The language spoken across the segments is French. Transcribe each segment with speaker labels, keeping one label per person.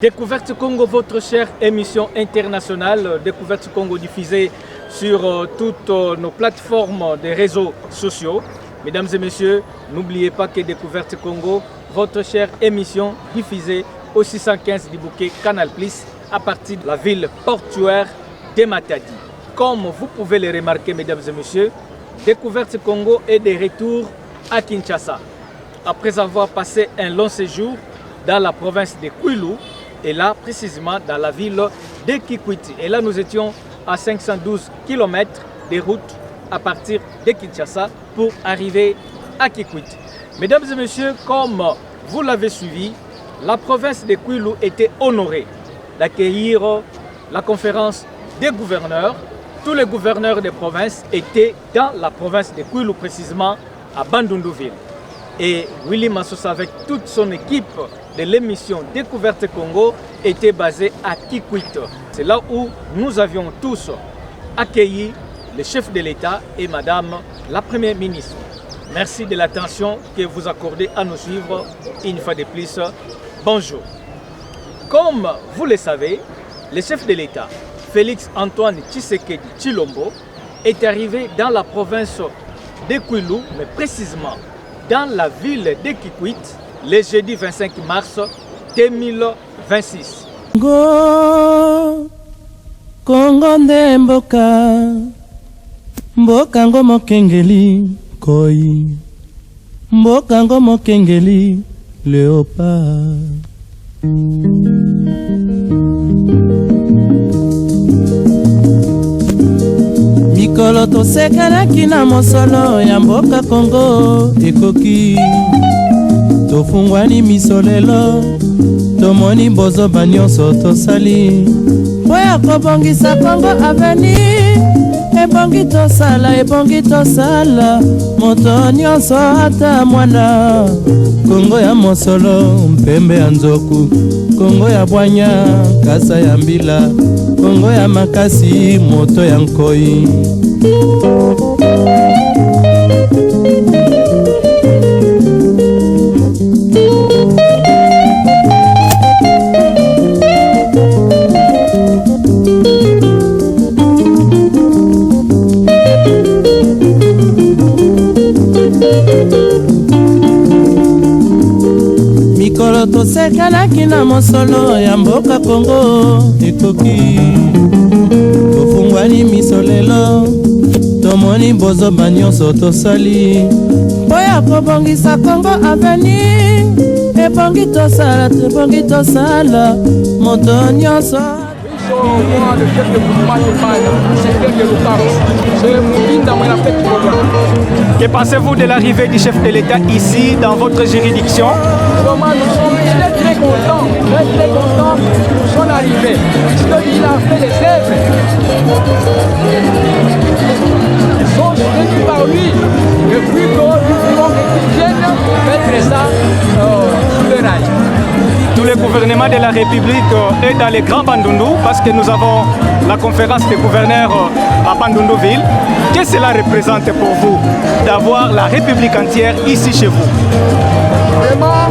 Speaker 1: Découverte Congo, votre chère émission internationale, Découverte Congo diffusée sur toutes nos plateformes des réseaux sociaux. Mesdames et messieurs, n'oubliez pas que Découverte Congo, votre chère émission diffusée au 615 du bouquet Canal Plus à partir de la ville portuaire de Matadi. Comme vous pouvez le remarquer, mesdames et messieurs, Découverte Congo est de retour à Kinshasa. Après avoir passé un long séjour dans la province de Kwilu, et là précisément dans la ville de Kikwiti. Et là nous étions à 512 km de route à partir de Kinshasa pour arriver à Kikwiti. Mesdames et messieurs, comme vous l'avez suivi, la province de Kwilu était honorée d'accueillir la conférence des gouverneurs. Tous les gouverneurs des provinces étaient dans la province de Kwilu, précisément à Bandundu-Ville. Et Willy Massosa avec toute son équipe de l'émission Découverte Congo était basé à Kikwit. C'est là où nous avions tous accueilli le chef de l'État et Madame la Première ministre. Merci de l'attention que vous accordez à nous suivre une fois de plus. Bonjour. Comme vous le savez, le chef de l'État, Félix Antoine Tshisekedi Tshilombo, est arrivé dans la province de Kwilu, mais précisément dans la ville de Kikwit, le jeudi 25 mars 2026.
Speaker 2: Kongo nde mboka ngo mokengeli koi, mboka ngo mokengeli léopard. Mikolo tosekelaki na mosolo ya mboka Kongo ekoki, tofungwani misolelo tomoni bozoba nyonso tosali po ya kobongisa Kongo avenir. Ebongi tosala moto nyonso ata mwana. Kongo ya mosolo mpembe ya nzoku, Kongo ya bwanya kasa ya mbila, Kongo ya makasi moto ya nkoi. Mikolo tosekelaki na mosolo ya mboka Kongo ekoki, tofungwani misolelo tomoni bozoba nyonso tosali po ya kobongisa Kongo avenir. Ebongi tosala moto nyonso.
Speaker 3: Le chef de mouvement
Speaker 1: Que pensez-vous de l'arrivée du chef de l'État ici, dans votre juridiction?
Speaker 3: Nous sommes très contents de son arrivée, puisqu'il a fait des œuvres. Ils sont suivis par lui, et puis nous voulons qu'ils viennent mettre ça sur le rail.
Speaker 1: Tout le gouvernement de la République est dans les grands Bandundu parce que nous avons la conférence des gouverneurs à Bandundu-Ville. Qu'est-ce que cela représente pour vous d'avoir la République entière ici chez vous?
Speaker 3: Vraiment,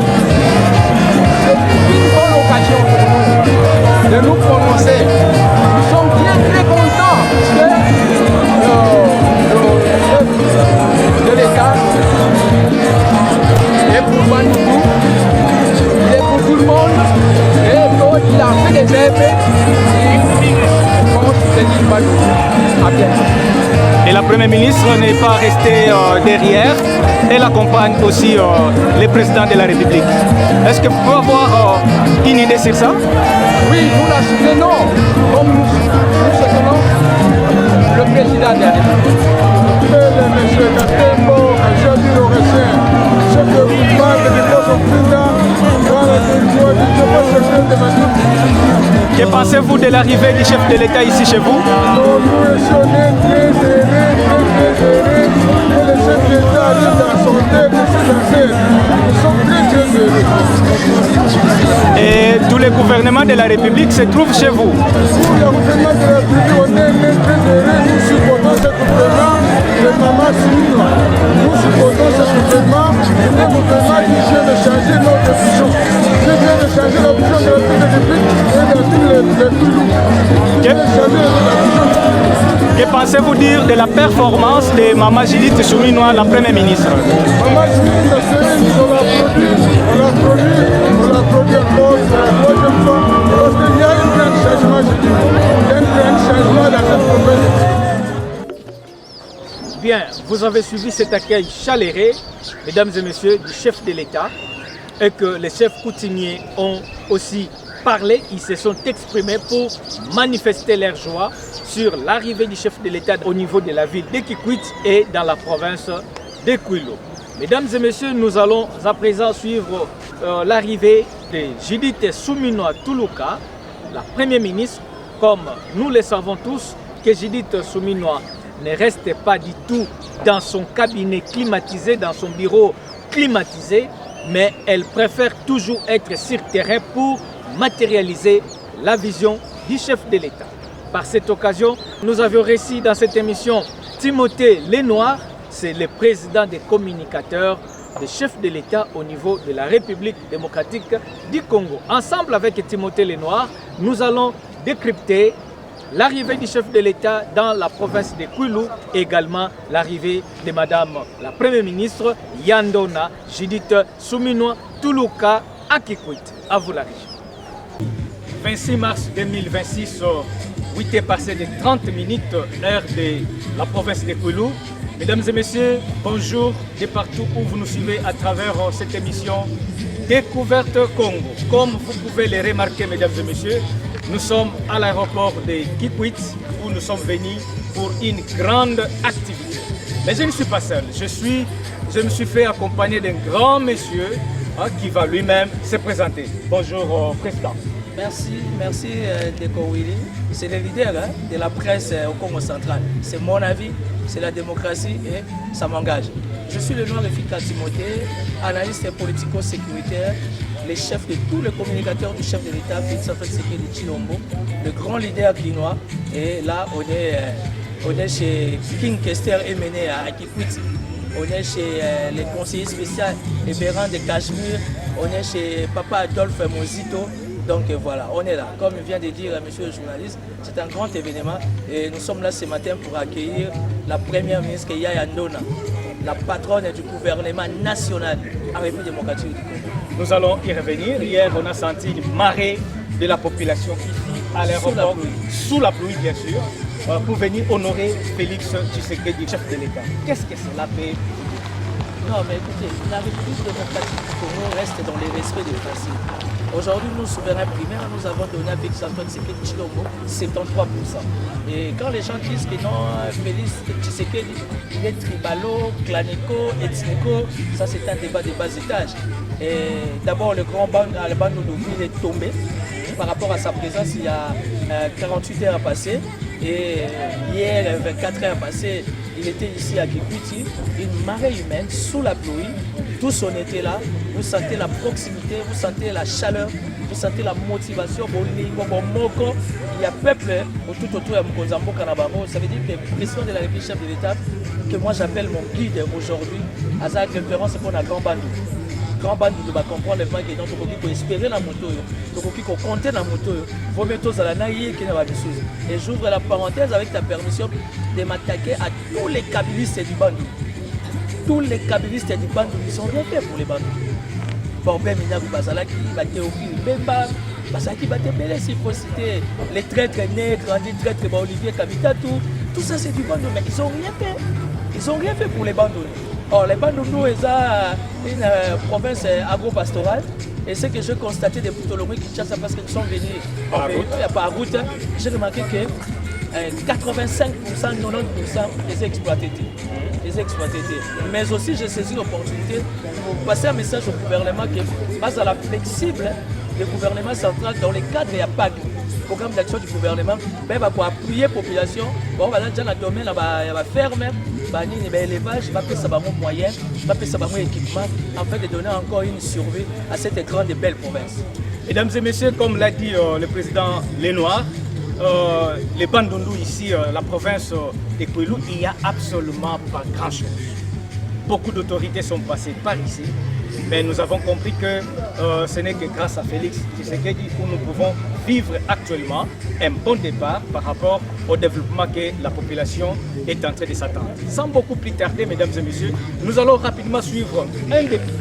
Speaker 3: c'est une bonne occasion pour nous de nous prononcer. Nous sommes très contents que le chef de l'État est pour Bandundu. Tout le monde, et donc il a fait des œuvres
Speaker 1: et la Première ministre n'est pas restée derrière, elle accompagne aussi le président de la République. Est-ce que vous pouvez avoir une idée sur ça?
Speaker 3: Oui, nous la soutenons, comme nous soutenons le président de la République. Monsieur Katembo, je dis au récit, ce que vous parlez de votre président.
Speaker 1: Que pensez-vous de l'arrivée du chef de l'État ici chez vous?
Speaker 3: Nous sommes très heureux que le chef de l'État arrive dans son thème. Nous sommes très heureux.
Speaker 1: Et tous les gouvernements de la République se trouvent chez vous?
Speaker 3: Pour le gouvernement de la République, on est très heureux. Nous supportons ce gouvernement de Maman Simino. Nous supportons ce gouvernement, un gouvernement qui vient de changer notre vision. vient de changer la vision de la ville de Dépit et de tous les
Speaker 1: Que pensez-vous dire de la performance de Maman Judith Souminois, la Première ministre?
Speaker 3: Maman Judith, on l'applaudit encore pour la troisième fois parce qu'il y a un grand changement, je dis. Il y a un grand changement dans cette province.
Speaker 1: Bien, vous avez suivi cet accueil chaleureux, mesdames et messieurs, du chef de l'État, et que les chefs coutumiers ont aussi parlé, ils se sont exprimés pour manifester leur joie sur l'arrivée du chef de l'État au niveau de la ville de Kikwit et dans la province de Kouilou. Mesdames et messieurs, nous allons à présent suivre l'arrivée de Judith Souminois Toulouka, la Première ministre. Comme nous le savons tous, que Judith Souminois ne reste pas du tout dans son cabinet climatisé, dans son bureau climatisé, mais elle préfère toujours être sur terrain pour matérialiser la vision du chef de l'État. Par cette occasion, nous avions reçu dans cette émission Timothée Lenoir, c'est le président des communicateurs des chefs de l'État au niveau de la République démocratique du Congo. Ensemble avec Timothée Lenoir, nous allons décrypter l'arrivée du chef de l'État dans la province de Kouilou, également l'arrivée de Madame la Première ministre Yandona Judith Souminois Toulouka à Kikwit. À vous la région. 26 mars 2026, 8h passé de 30 minutes, heure de la province de Kouilou. Mesdames et messieurs, bonjour de partout où vous nous suivez à travers cette émission Découverte Congo. Comme vous pouvez le remarquer, mesdames et messieurs, nous sommes à l'aéroport de Kikwit où nous sommes venus pour une grande activité. Mais je ne suis pas seul, je me suis fait accompagner d'un grand monsieur qui va lui-même se présenter. Bonjour Président.
Speaker 4: Merci Deko Willy. C'est le leader de la presse au Congo central. C'est mon avis, c'est la démocratie et ça m'engage. Je suis le noir efficace Timothée, analyste politico-sécuritaire, le chef de tous les communicateurs du chef de l'État, Félix Antoine Tshisekedi Tshilombo, le grand leader guinois. Et là, on est chez King Kester Emene à Kikwit. On est chez les conseillers spéciaux Ebéran de Cachemire. On est chez Papa Adolphe Mozito. Donc voilà, on est là. Comme vient de dire monsieur le journaliste, c'est un grand événement et nous sommes là ce matin pour accueillir la première ministre Yaya Ndona, la patronne du gouvernement national en République démocratique du Congo.
Speaker 1: Nous allons y revenir. Hier, on a senti une marée de la population ici à l'aéroport, sous la pluie bien sûr, pour venir honorer Félix Tshisekedi, chef de l'État. Qu'est-ce que cela fait?
Speaker 4: Non mais écoutez, la République démocratique du Congo reste dans les respects des principes. Aujourd'hui, nous, souverains primaires, nous avons donné à Félix Antoine Tshisekedi Tshilombo 73%. Et quand les gens disent que non, Félix Tshisekedi, il est tribalo, clanico, ethnico, ça c'est un débat de bas étage. Et d'abord, le grand Bandundu est tombé par rapport à sa présence il y a 48 heures passées. Et hier, 24 heures passées, il était ici à Kikwiti, une marée humaine sous la pluie. Tous on était là, vous sentez la proximité, vous sentez la chaleur, vous sentez la motivation. Il y a peuple tout autour de Mkonzambo Kanabamo. Ça veut dire que le président de la République, chef de l'État, que moi j'appelle mon guide aujourd'hui, à sa référence pour la Grand Bandou. Grand Bandou va comprendre les vagues et donc il faut espérer la moto, il faut compter la moto, il faut mettre aux alanaïs qui n'est pas de choses. Et j'ouvre la parenthèse avec ta permission de m'attaquer à tous les kabylistes du Bandou. Tous les kabylistes du Bandou, ils sont rien fait pour les Bandou. Borbé Minakou Bazalaki, Batéophile Bemba, Basaki Batebele, s'il faut citer les traîtres nègres, les traîtres Olivier Kamita, tout ça c'est du Bandou, mais ils n'ont rien fait. Ils n'ont rien fait pour les Bandou. Or, les Bandundu, c'est une province agro-pastorale. Et ce que j'ai constaté depuis Tolomé, Kinshasa, parce qu'ils sont venus par route, j'ai remarqué que 85%, 90% les exploités. Mais aussi, j'ai saisi l'opportunité pour passer un message au gouvernement que, face à la flexible, le gouvernement central, dans les cadres, il y a pas programme d'action du gouvernement, pour appuyer la population. Bon, dans le domaine, il va ferme, l'élevage, il va faire ça moyen, il va faire ça équipement, afin de donner encore une survie à cette grande et belle province.
Speaker 1: Mesdames et messieurs, comme l'a dit le président Lenoir, les Bandundu ici, la province de Kouilou, il n'y a absolument pas grand-chose. Beaucoup d'autorités sont passées par ici. mais nous avons compris que ce n'est que grâce à Félix Tshisekedi où nous pouvons vivre actuellement un bon départ par rapport au développement que la population est en train de s'attendre. Sans beaucoup plus tarder, mesdames et messieurs, nous allons rapidement suivre un député,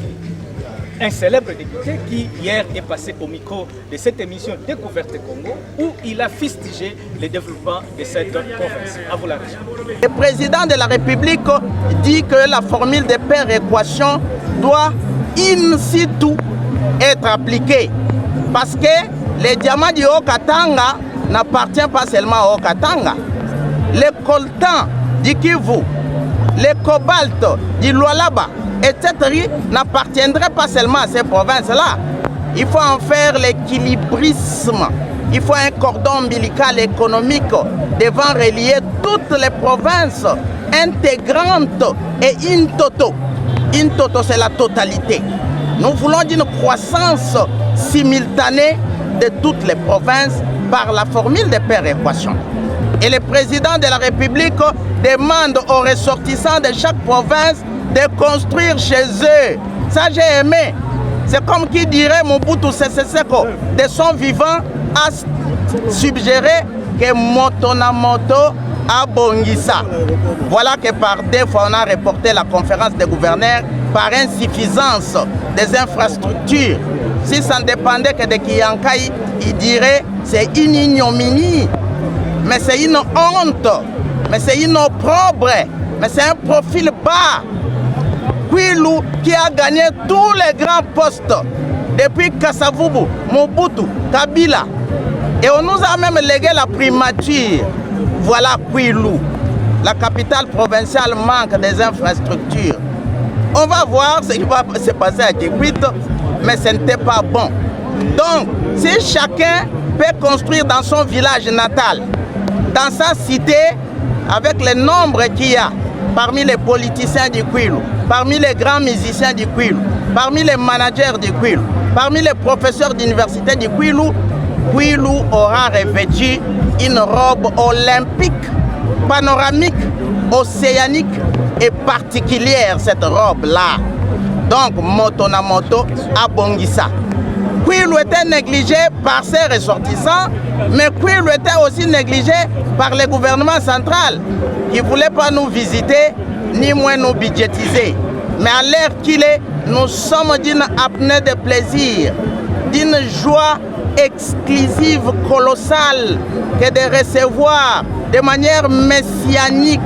Speaker 1: un célèbre député qui hier est passé au micro de cette émission Découverte Congo où il a fustigé le développement de cette province. À vous la région.
Speaker 5: Le président de la République dit que la formule de péréquation doit in situ être appliquée parce que les diamants du Haut-Katanga n'appartiennent pas seulement au Haut-Katanga. Les coltans du Kivu, les cobaltes du Lualaba, etc. n'appartiendraient pas seulement à ces provinces-là. Il faut en faire l'équilibrisme. Il faut un cordon ombilical économique devant relier toutes les provinces intégrantes et in toto. In toto, c'est la totalité. Nous voulons une croissance simultanée de toutes les provinces par la formule de péréquation. Et le président de la République demande aux ressortissants de chaque province de construire chez eux. Ça, j'ai aimé. C'est comme qui dirait Mobutu Sese Seko, de son vivant, a suggéré que moto na moto a Bongissa. Voilà que par deux fois, on a reporté la conférence des gouverneurs par insuffisance des infrastructures. Si ça ne dépendait que de Kiyankai, il dirait c'est une ignominie, mais c'est une honte, mais c'est une opprobre, mais c'est un profil bas. Kwilu qui a gagné tous les grands postes depuis Kasavubu, Mobutu, Kabila. Et on nous a même légué la primature. Voilà Kwilu. La capitale provinciale manque des infrastructures. On va voir ce qui va se passer à Kikwit, mais ce n'était pas bon. Donc, si chacun peut construire dans son village natal, dans sa cité, avec le nombre qu'il y a, parmi les politiciens du Kwilu, parmi les grands musiciens du Kwilu, parmi les managers du Kwilu, parmi les professeurs d'université du Kwilu, Kwilu aura revêtu une robe olympique, panoramique, océanique et particulière, cette robe-là. Donc, moto na moto à Bongissa. Kwilu était négligé par ses ressortissants, mais Kwilu était aussi négligé par le gouvernement central qui ne voulait pas nous visiter, ni moins nous budgétiser. Mais à l'heure qu'il est, nous sommes d'une apnée de plaisir, d'une joie exclusive, colossale, que de recevoir de manière messianique,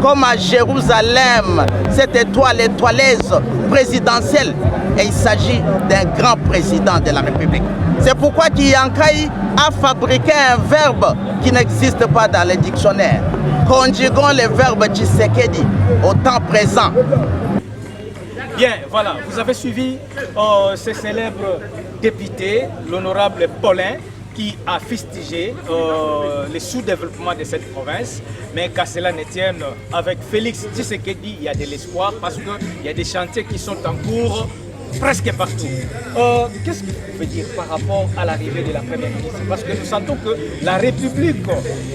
Speaker 5: comme à Jérusalem, cette étoileuse présidentielle. Et il s'agit d'un grand président de la République. C'est pourquoi Kiyankai a fabriqué un verbe qui n'existe pas dans le dictionnaire. Conjuguons le verbe Tshisekedi au temps présent.
Speaker 1: Bien, voilà, vous avez suivi ce célèbre député, l'honorable Paulin, qui a fustigé le sous-développement de cette province. Mais qu'à cela ne tienne, avec Félix Tshisekedi, il y a de l'espoir parce qu'il y a des chantiers qui sont en cours presque partout. Qu'est-ce que vous pouvez dire par rapport à l'arrivée de la Première ministre? Parce que nous sentons que la République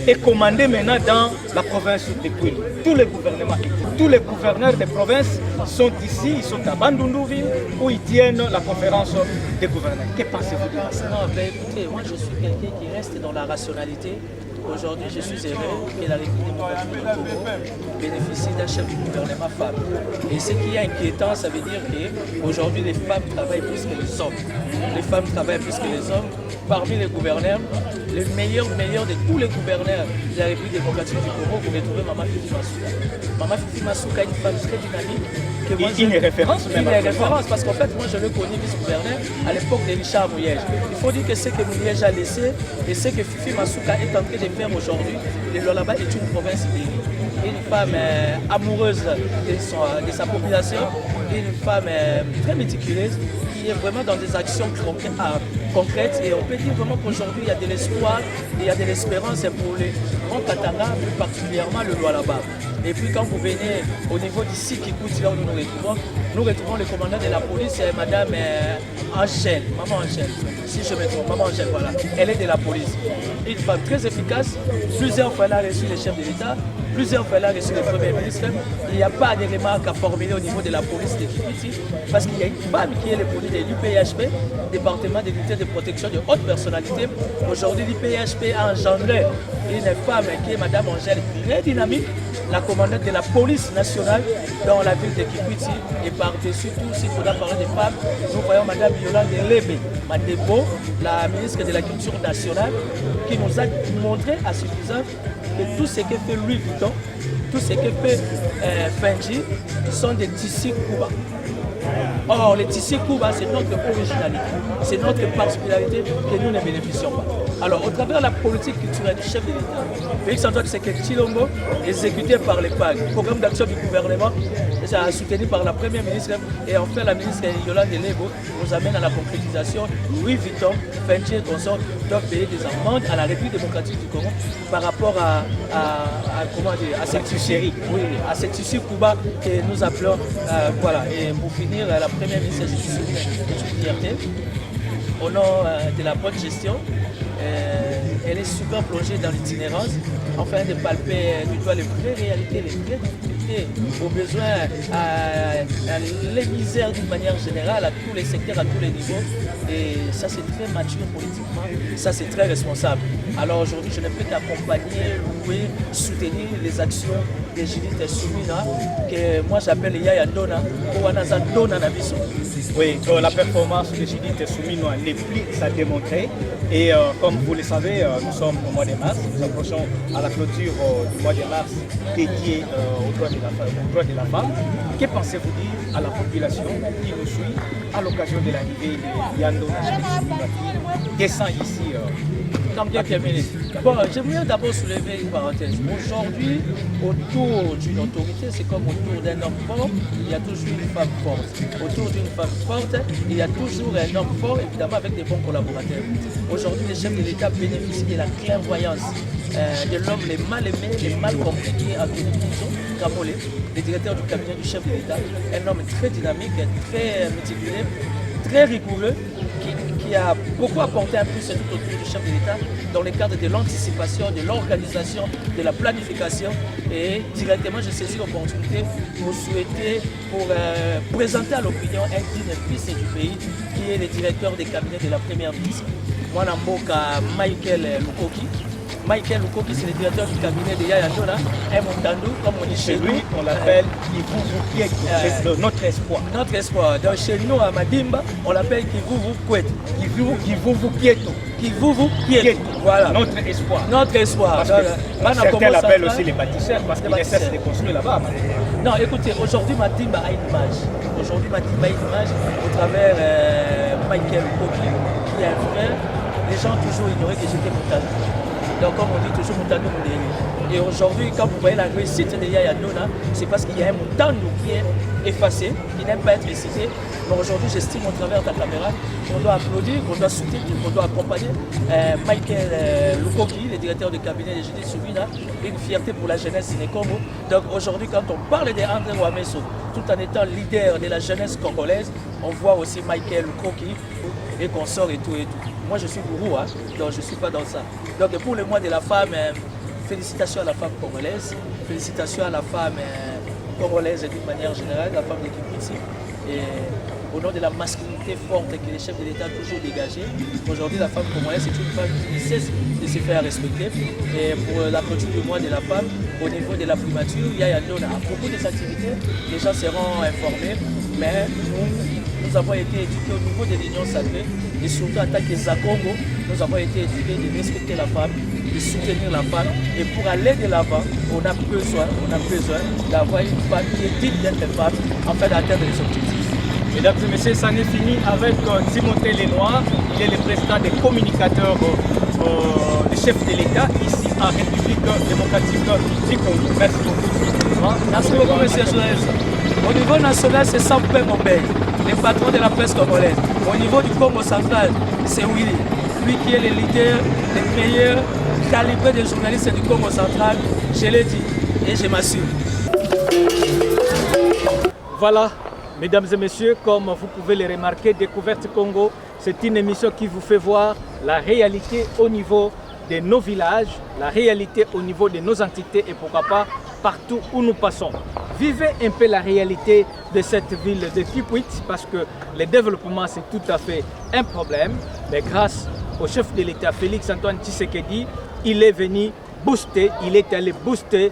Speaker 1: est commandée maintenant dans la province de Kwilu. Tous les gouvernements, tous les gouverneurs des provinces sont ici, ils sont à Bandundouville où ils tiennent la conférence des gouverneurs. Que pensez-vous de ça?
Speaker 4: Non, ben écoutez, moi je suis quelqu'un qui reste dans la rationalité. Aujourd'hui, je suis heureux que la République du Congo bénéficie d'un chef du gouvernement femme. Et ce qui est inquiétant, ça veut dire qu'aujourd'hui, les femmes travaillent plus que les hommes. Les femmes travaillent plus que les hommes. Parmi les gouverneurs, le meilleur de tous les gouverneurs de la République démocratique du Congo, vous retrouvez Maman Fifi Masuka. Maman Fifi Masuka est une femme très dynamique. Que moi,
Speaker 1: une référence même.
Speaker 4: Une référence, parce qu'en fait, moi je le connais vice-gouverneur à l'époque de Richard Mouyège. Il faut dire que ce que Mouyège a laissé et ce que Fifi Masuka est en train de faire aujourd'hui, le Lualaba est une province bénie. Une femme amoureuse de sa population, une femme très méticuleuse qui est vraiment dans des actions concrètes et on peut dire vraiment qu'aujourd'hui il y a de l'espoir et il y a de l'espérance pour les grands Katanga, plus particulièrement le Lualaba. Et puis quand vous venez au niveau d'ici qui coûte là où nous retrouvons le commandant de la police, Madame Angèle, Maman Angèle, si je me trompe, Maman Angèle, voilà, elle est de la police. Une femme très efficace, plusieurs fois elle a reçu le chef de l'État. plusieurs fois là reçu le Premier ministre. Il n'y a pas de remarques à formuler au niveau de la police de Kikwiti parce qu'il y a une femme qui est le police de l'IPHP, département d'unité de protection de haute personnalité. Aujourd'hui, l'IPHP a engendré une femme qui est Madame Angèle, très dynamique, la commandante de la police nationale dans la ville de Kikwiti. Et par-dessus tout, s'il faudra parler des femmes, nous voyons Madame Yolande Lebe Mandebo, la ministre de la Culture nationale, qui nous a montré à suffisance que tout ce que fait Louis Vuitton, tout ce que fait Fenji sont des tissus Cuba. Or, les tissus Cuba, c'est notre originalité, c'est notre particularité que nous ne bénéficions pas. Alors, au travers de la politique culturelle du chef de l'État, Félix Antoine Tshisekedi Tshilombo, exécuté par les PAG, programme d'action du gouvernement, soutenu par la première ministre, et enfin la ministre Yolande Lebo, nous amène à la concrétisation. Louis Vuitton, Fenji et consorts doivent payer des amendes à la République démocratique du Congo par rapport à cette tissu, oui, à cette tissu Cuba que nous appelons, voilà. Et pour finir, la première ministre de fierté, au nom de la bonne gestion, elle est souvent plongée dans l'itinérance, afin de palper du doigt les vraies réalités, les vraies difficultés, aux besoins, les misères d'une manière générale, à tous les secteurs, à tous les niveaux. Et ça, c'est très mature politiquement, ça, c'est très responsable. Alors aujourd'hui, je ne peux qu'accompagner, louer, soutenir les actions de Judith Soumina, que moi j'appelle Yaya Dona, ou Anaza Dona Nabiso.
Speaker 1: Oui, la performance de Judith Soumina n'est plus à démontrer. Et comme vous le savez, nous sommes au mois de mars, nous approchons à la clôture du mois de mars dédié aux droits de la femme. Que pensez-vous dire à la population qui nous suit à l'occasion de l'arrivée de Yando qui descend ici
Speaker 4: Comme bien terminé. Bon, j'aimerais d'abord soulever une parenthèse. Aujourd'hui, autour d'une autorité, c'est comme autour d'un homme fort, il y a toujours une femme forte. Autour d'une femme forte, il y a toujours un homme fort, évidemment avec des bons collaborateurs. Aujourd'hui, les chefs de l'État bénéficient de la clairvoyance de l'homme les mal aimés, les mal compris, qui est Anthony Kamolé, le directeur du cabinet du chef de l'État. Un homme très dynamique, très méticuleux, très rigoureux, qui a beaucoup apporté un plus tout autour du chef de l'État dans le cadre de l'anticipation, de l'organisation, de la planification. Et directement, je saisis l'opportunité pour souhaiter, pour présenter à l'opinion un digne fils du pays qui est le directeur des cabinets de la première ministre, Mwanamboka Michael Lukoki. Michael Lukoki, c'est le directeur du cabinet de Yaya Ndona, un Montandou, comme on dit chez lui.
Speaker 1: On l'appelle Kivuvu notre espoir.
Speaker 4: Notre espoir. Donc chez nous, à Madimba, on l'appelle Kivuvu Kweto.
Speaker 1: Kivuvu Kieto.
Speaker 4: Kivuvu Kieto. Voilà.
Speaker 1: Notre espoir.
Speaker 4: Notre espoir.
Speaker 1: Parce que certains l'appellent aussi les bâtisseurs parce qu'ils ne cessent de construire là-bas.
Speaker 4: Non, écoutez, aujourd'hui, Madimba a une image. Aujourd'hui, Madimba a une image au travers Michael Lukoki, qui est un frère. Les gens ont toujours ignoré que j'étais Moutandou. Donc comme on dit toujours Moutandou Moudéri. Et aujourd'hui, quand vous voyez la réussite de Yaya Ndona, c'est parce qu'il y a un Moutandou qui est effacé, qui n'aime pas être cité. Mais aujourd'hui, j'estime au travers de la caméra qu'on doit applaudir, qu'on doit soutenir, qu'on doit accompagner Michael Lukoki, le directeur du cabinet de Judith Soumina, une fierté pour la jeunesse Sénécongo. Donc aujourd'hui, quand on parle d'André Ouamesso, tout en étant leader de la jeunesse congolaise, on voit aussi Michael Lukoki et consorts et tout et tout. Moi, je suis gourou, hein, donc je ne suis pas dans ça. Donc pour le mois de la femme, félicitations à la femme congolaise, félicitations à la femme congolaise d'une manière générale, la femme de Kikwiti. Et au nom de la masculinité forte que les chefs de l'État ont toujours dégagée, aujourd'hui la femme congolaise est une femme qui ne cesse de se faire respecter. Et pour la clôture du mois de la femme, au niveau de la primature, Yaya Ndona a beaucoup d'activités, les gens seront informés, mais nous avons été éduqués au niveau de l'Union sacrée et surtout en tant que Zakongo, nous avons été éduqués de respecter la femme, de soutenir la femme et pour aller de l'avant, on a besoin d'avoir une femme qui est digne d'être femme afin d'atteindre les objectifs.
Speaker 1: Mesdames et messieurs, ça n'est fini avec Timothée Lenoir. Il est le président des communicateurs du chef de l'État ici en République démocratique du Congo. Merci beaucoup.
Speaker 4: Merci beaucoup, monsieur Joël. Au niveau national, c'est Sampé Mombey, le patron de la presse congolaise. Au niveau du Congo central, c'est Willy, lui qui est le leader, le meilleur calibre des journalistes du Congo central. Je l'ai dit et je m'assure.
Speaker 1: Voilà, mesdames et messieurs, comme vous pouvez le remarquer, Découverte Congo, c'est une émission qui vous fait voir la réalité au niveau de nos villages, la réalité au niveau de nos entités et pourquoi pas partout où nous passons. Vivez un peu la réalité de cette ville de Kikwit parce que le développement c'est tout à fait un problème. Mais grâce au chef de l'État Félix Antoine Tshisekedi, il est venu booster, il est allé booster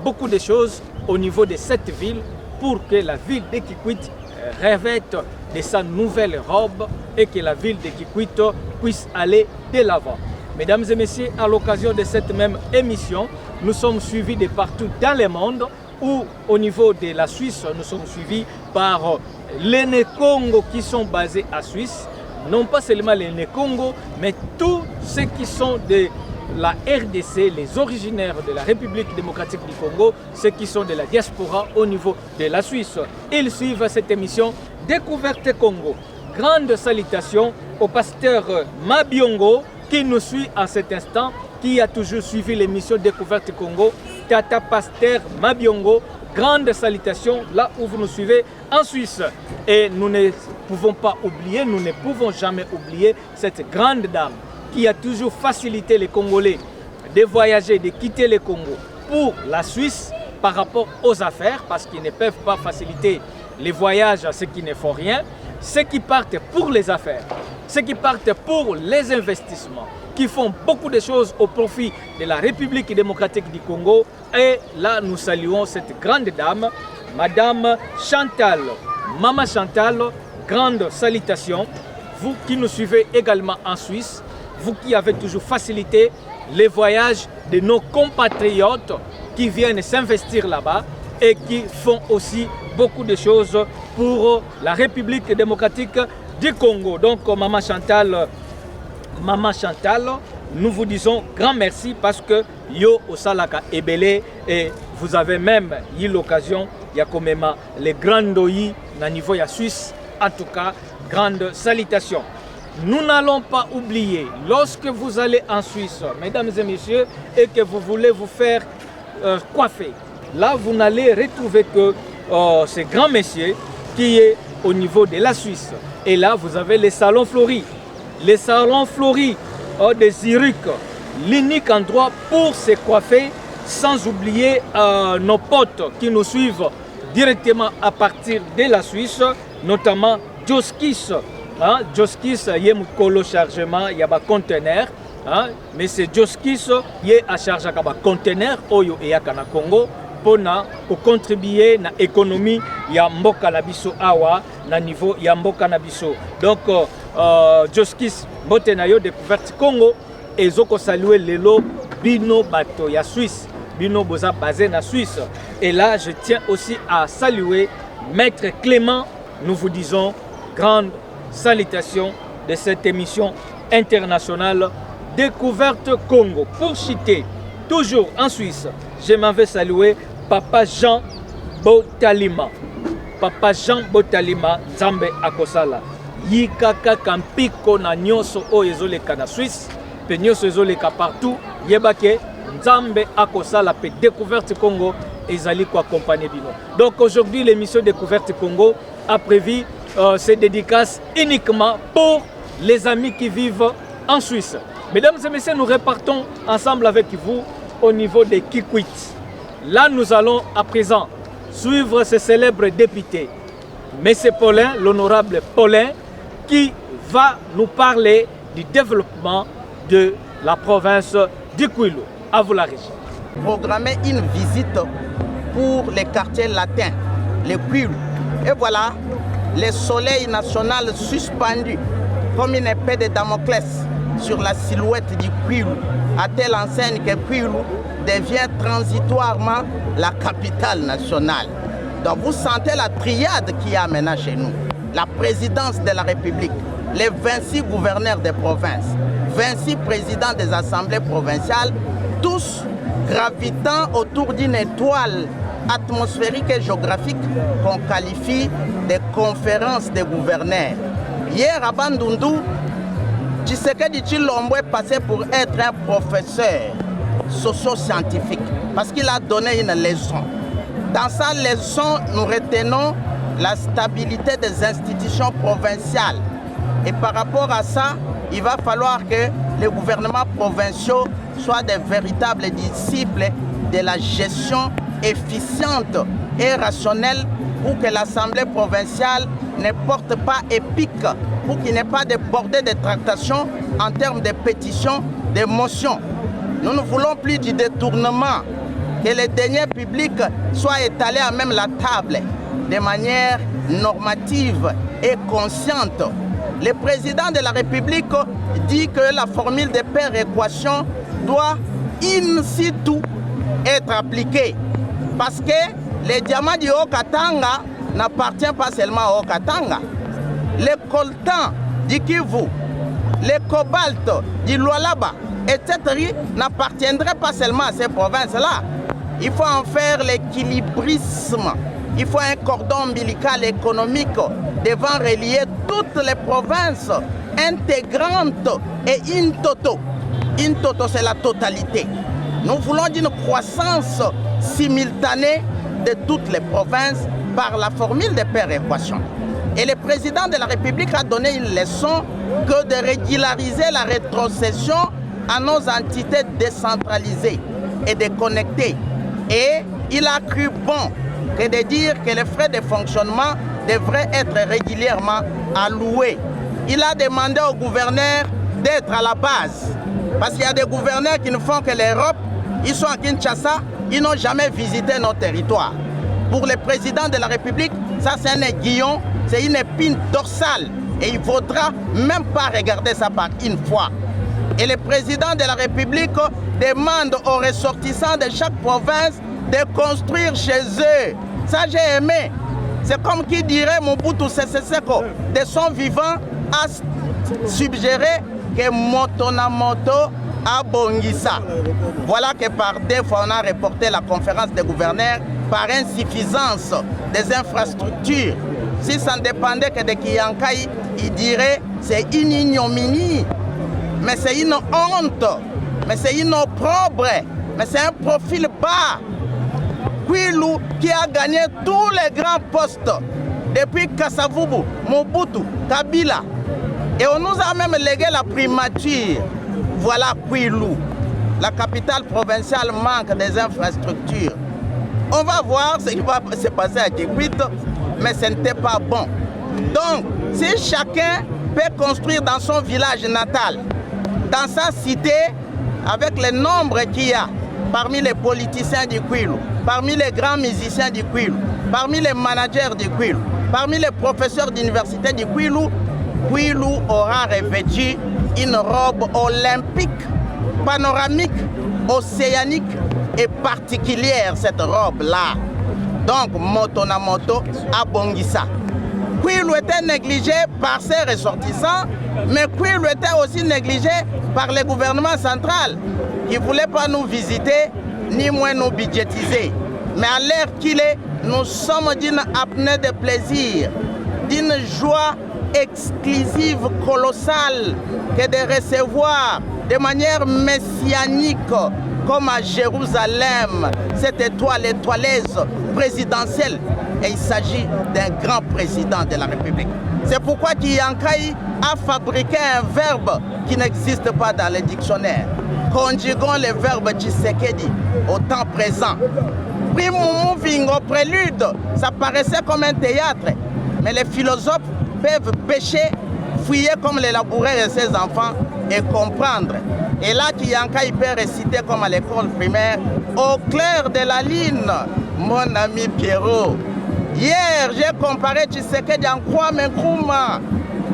Speaker 1: beaucoup de choses au niveau de cette ville pour que la ville de Kikwit revête de sa nouvelle robe et que la ville de Kikwit puisse aller de l'avant. Mesdames et messieurs, à l'occasion de cette même émission, nous sommes suivis de partout dans le monde où au niveau de la Suisse, nous sommes suivis par les Né-Congo qui sont basés à Suisse, non pas seulement les Né-Congo, mais tous ceux qui sont de la RDC, les originaires de la République démocratique du Congo, ceux qui sont de la diaspora au niveau de la Suisse. Ils suivent cette émission Découverte Congo. Grande salutation au pasteur Mabiongo qui nous suit à cet instant, qui a toujours suivi l'émission Découverte Congo. Tata Pasteur Mabiongo, grande salutation là où vous nous suivez en Suisse. Et nous ne pouvons pas oublier, nous ne pouvons jamais oublier cette grande dame qui a toujours facilité les Congolais de voyager, de quitter le Congo pour la Suisse par rapport aux affaires, parce qu'ils ne peuvent pas faciliter les voyages à ceux qui ne font rien, ceux qui partent pour les affaires, ceux qui partent pour les investissements, qui font beaucoup de choses au profit de la République démocratique du Congo. Et là, nous saluons cette grande dame, Madame Chantal, Maman Chantal, grande salutation. Vous qui nous suivez également en Suisse, vous qui avez toujours facilité les voyages de nos compatriotes qui viennent s'investir là-bas et qui font aussi beaucoup de choses pour la République démocratique du Congo. Donc, Maman Chantal, nous vous disons grand merci parce que yo osalaka ebele et vous avez même eu l'occasion il y a quand même les grands doyi na niveau ya Suisse. En tout cas, grande salutation. Nous n'allons pas oublier, lorsque vous allez en Suisse, mesdames et messieurs, et que vous voulez vous faire coiffer, là vous n'allez retrouver que ce grand monsieur qui est au niveau de la Suisse. Et là vous avez les salons fleuris. Les salons fleuris de Zurich, l'unique endroit pour se coiffer, sans oublier nos potes qui nous suivent directement à partir de la Suisse, notamment Joskis. Joskis, il y a un chargement, il y a un conteneur. Mais c'est Joskis qui est à charger un conteneur Oyo et Yakana Congo pour contribuer à l'économie de Mboka Nabiso Awa, na niveau ya Mboka Nabiso. Donc, Joskis, Botenayo, Découverte Congo, et Zoko saluer Lelo Bino Bato ya Suisse. Bino Boza basé na Suisse. Et là, je tiens aussi à saluer Maître Clément. Nous vous disons grande salutation de cette émission internationale Découverte Congo. Pour citer, toujours en Suisse, je m'en vais saluer Papa Jean Botalima. Papa Jean Botalima, Nzambe Akosala. Yikaka Kampiko na nyoso o ezoleka na Suisse, pe nyoso ezoleka partout, yebake Nzambe Akosala pe Découverte Congo ezali ko accompagner bino. Donc aujourd'hui l'émission Découverte Congo a prévu ces dédicaces uniquement pour les amis qui vivent en Suisse. Mesdames et messieurs, nous repartons ensemble avec vous au niveau de Kikwit. Là, nous allons à présent suivre ce célèbre député, M. Paulin, l'honorable Paulin, qui va nous parler du développement de la province du Kwilu. À vous la régie.
Speaker 5: Programmer une visite pour les quartiers latins, les Kwilu. Et voilà, le soleil national suspendu comme une épée de Damoclès sur la silhouette du Kwilu, à telle enseigne que Kwilu devient transitoirement la capitale nationale. Donc vous sentez la triade qu'il y a maintenant chez nous. La présidence de la République, les 26 gouverneurs des provinces, 26 présidents des assemblées provinciales, tous gravitant autour d'une étoile atmosphérique et géographique qu'on qualifie de conférence des gouverneurs. Hier à Bandundu, Tshisekedi Tshilombo est passé pour être un professeur socio-scientifique parce qu'il a donné une leçon. Dans sa leçon, nous retenons la stabilité des institutions provinciales. Et par rapport à ça, il va falloir que les gouvernements provinciaux soient des véritables disciples de la gestion efficiente et rationnelle pour que l'Assemblée provinciale ne porte pas épique, pour qu'il n'y ait pas de bordée de tractations en termes de pétitions, de motions. Nous ne voulons plus du détournement, que les deniers publics soient étalés à même la table de manière normative et consciente. Le président de la République dit que la formule de péréquation doit in situ être appliquée parce que les diamants du Haut-Katanga n'appartiennent pas seulement au Haut-Katanga. Les coltans du Kivu, les cobaltes du Lualaba, etc. n'appartiendraient pas seulement à ces provinces-là. Il faut en faire l'équilibrisme. Il faut un cordon ombilical économique devant relier toutes les provinces intégrantes et in toto. In toto, c'est la totalité. Nous voulons une croissance simultanée de toutes les provinces par la formule de péréquation. Et le président de la République a donné une leçon que de régulariser la rétrocession à nos entités décentralisées et déconnectées. Et il a cru bon que de dire que les frais de fonctionnement devraient être régulièrement alloués. Il a demandé au gouverneur d'être à la base. Parce qu'il y a des gouverneurs qui ne font que l'Europe, ils sont à Kinshasa, ils n'ont jamais visité nos territoires. Pour le président de la République, ça c'est un aiguillon, c'est une épine dorsale. Et il ne faudra même pas regarder ça par une fois. Et le président de la République demande aux ressortissants de chaque province de construire chez eux. Ça j'ai aimé. C'est comme qui dirait Mobutu Sese Seko, de son vivant, a suggéré que moto na moto à Bongissa. Voilà que par deux fois on a reporté la conférence des gouverneurs par insuffisance des infrastructures. Si ça ne dépendait que de Kiyankai, il dirait c'est une ignominie, mais c'est une honte, mais c'est une opprobre, mais c'est un profil bas. Kwilu qui a gagné tous les grands postes depuis Kasavubu, Mobutu, Kabila. Et on nous a même légué la primature. Voilà Kwilu. La capitale provinciale manque des infrastructures. On va voir ce qui va se passer à Kikwit, mais ce n'était pas bon. Donc, si chacun peut construire dans son village natal, dans sa cité, avec le nombre qu'il y a, parmi les politiciens du Kwilu, parmi les grands musiciens du Kwilu, parmi les managers du Kwilu, parmi les professeurs d'université du Kwilu, Kwilu aura revêtu une robe olympique, panoramique, océanique et particulière, cette robe-là. Donc, moto na moto à Bongissa. Kwilu était négligé par ses ressortissants, mais Kwilu était aussi négligé par le gouvernement central qui ne voulait pas nous visiter, ni moins nous budgétiser. Mais à l'heure qu'il est, nous sommes d'une apnée de plaisir, d'une joie exclusive, colossale, que de recevoir de manière messianique, comme à Jérusalem, cette étoileuse présidentielle. Et il s'agit d'un grand président de la République. C'est pourquoi Kiyankai a fabriqué un verbe qui n'existe pas dans le dictionnaire. Conjuguons le verbe Tshisekedi au temps présent. Primo moving au prélude, ça paraissait comme un théâtre, mais les philosophes peuvent pêcher, fouiller comme les laboureurs et ses enfants et comprendre. Et là, Kiyankai peut réciter comme à l'école primaire, au clair de la lune, mon ami Pierrot. Hier, j'ai comparé Tshisekedi en Kwame Nkrumah.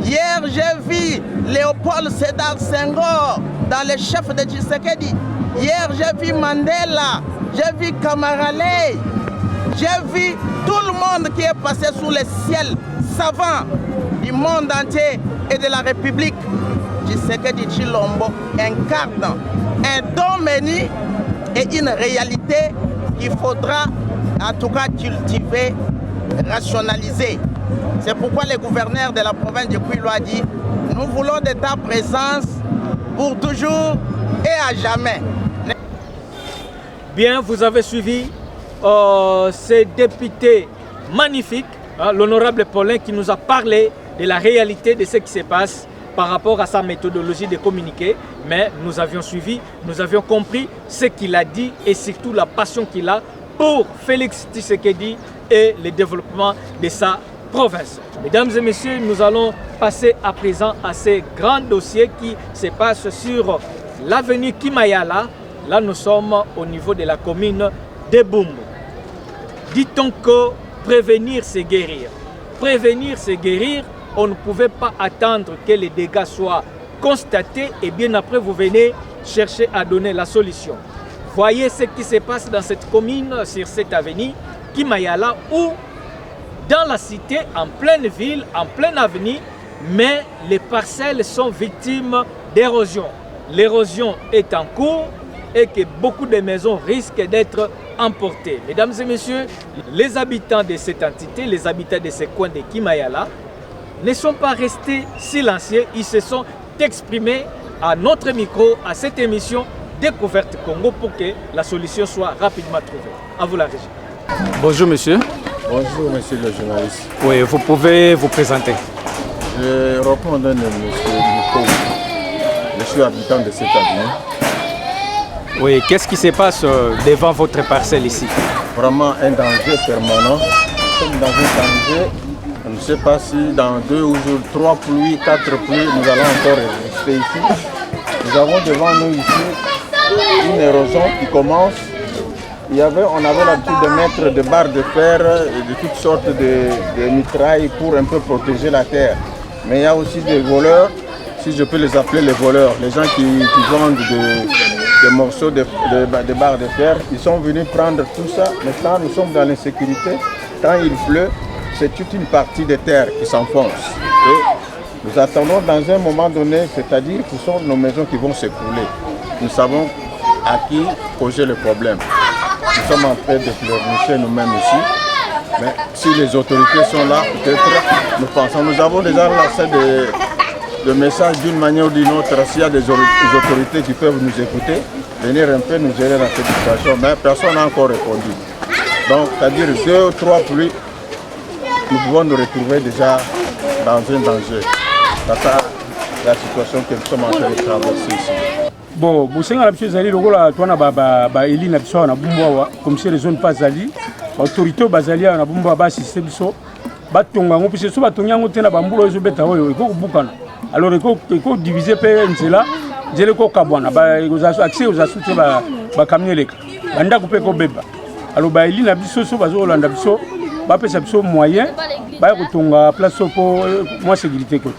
Speaker 5: Hier, j'ai vu Léopold Sédar Senghor dans les chefs de Tshisekedi. Hier, j'ai vu Mandela, j'ai vu Kamara Ley, j'ai vu tout le monde qui est passé sous les ciels savants du monde entier et de la République. Tshisekedi Tshilombo incarne un domaine et une réalité qu'il faudra en tout cas cultiver, rationaliser. C'est pourquoi le gouverneur de la province de Kwilu a dit « Nous voulons de ta présence pour toujours et à jamais ».
Speaker 1: Bien, vous avez suivi ces députés magnifiques, l'honorable Paulin qui nous a parlé de la réalité de ce qui se passe par rapport à sa méthodologie de communiquer, mais nous avions suivi, nous avions compris ce qu'il a dit et surtout la passion qu'il a pour Félix Tshisekedi et le développement de sa province. Mesdames et messieurs, nous allons passer à présent à ces grands dossiers qui se passent sur l'avenue Kimayala. Là, nous sommes au niveau de la commune de Bumbu. Dit-on que prévenir, c'est guérir. Prévenir, c'est guérir. On ne pouvait pas attendre que les dégâts soient constatés et bien après, vous venez chercher à donner la solution. Voyez ce qui se passe dans cette commune, sur cette avenue Kimayala, où dans la cité, en pleine ville, en pleine avenue, mais les parcelles sont victimes d'érosion. L'érosion est en cours et que beaucoup de maisons risquent d'être emportées. Mesdames et messieurs, les habitants de cette entité, les habitants de ce coin de Kimayala, ne sont pas restés silencieux. Ils se sont exprimés à notre micro, à cette émission Découverte Congo, pour que la solution soit rapidement trouvée. À vous la régie.
Speaker 6: Bonjour monsieur.
Speaker 3: Bonjour monsieur le journaliste.
Speaker 6: Oui, vous pouvez vous présenter.
Speaker 3: Je reprends monsieur Nico. Je suis habitant de cette avenue.
Speaker 6: Oui, qu'est-ce qui se passe devant votre parcelle ici?
Speaker 3: Vraiment un danger permanent. Nous sommes dans un danger. On ne sait pas si dans 2 ou 3 pluies, 4 pluies, nous allons encore rester ici. Nous avons devant nous ici une érosion qui commence. On avait l'habitude de mettre des barres de fer et de toutes sortes de mitrailles pour un peu protéger la terre. Mais il y a aussi des voleurs, si je peux les appeler les voleurs, les gens qui vendent des morceaux de barres de fer. Ils sont venus prendre tout ça. Maintenant, nous sommes dans l'insécurité. Quand il pleut, c'est toute une partie de terre qui s'enfonce. Et nous attendons dans un moment donné, c'est-à-dire que ce sont nos maisons qui vont s'écrouler. Nous savons à qui poser le problème. Nous sommes en train de pleurnicher nous-mêmes ici. Mais si les autorités sont là, peut-être, nous pensons. Nous avons déjà lancé des messages d'une manière ou d'une autre. S'il y a des autorités qui peuvent nous écouter, venir un peu nous aider dans cette situation. Mais personne n'a encore répondu. Donc, c'est-à-dire 2 ou 3 pluies, nous pouvons nous retrouver déjà dans un danger. C'est la situation que nous sommes en train de traverser ici.
Speaker 7: Bon, bosenga na biso ezali lokola twana ba eli na biso na bumbu comme si les zones pas zali autorité bazali na bumbu ba assisté biso batonga ngo pise so batonga ngo tena bambulo ezo beta oyo eko kubukana alors eko diviser pe nzela nzela ko kabwana ba ezaso accès aux assutés ba kamyeleka banda couper ko beba alors ba eli na biso so bazo landa biso ba pesa biso moyen ba ko tonga place pour moi sécurité ko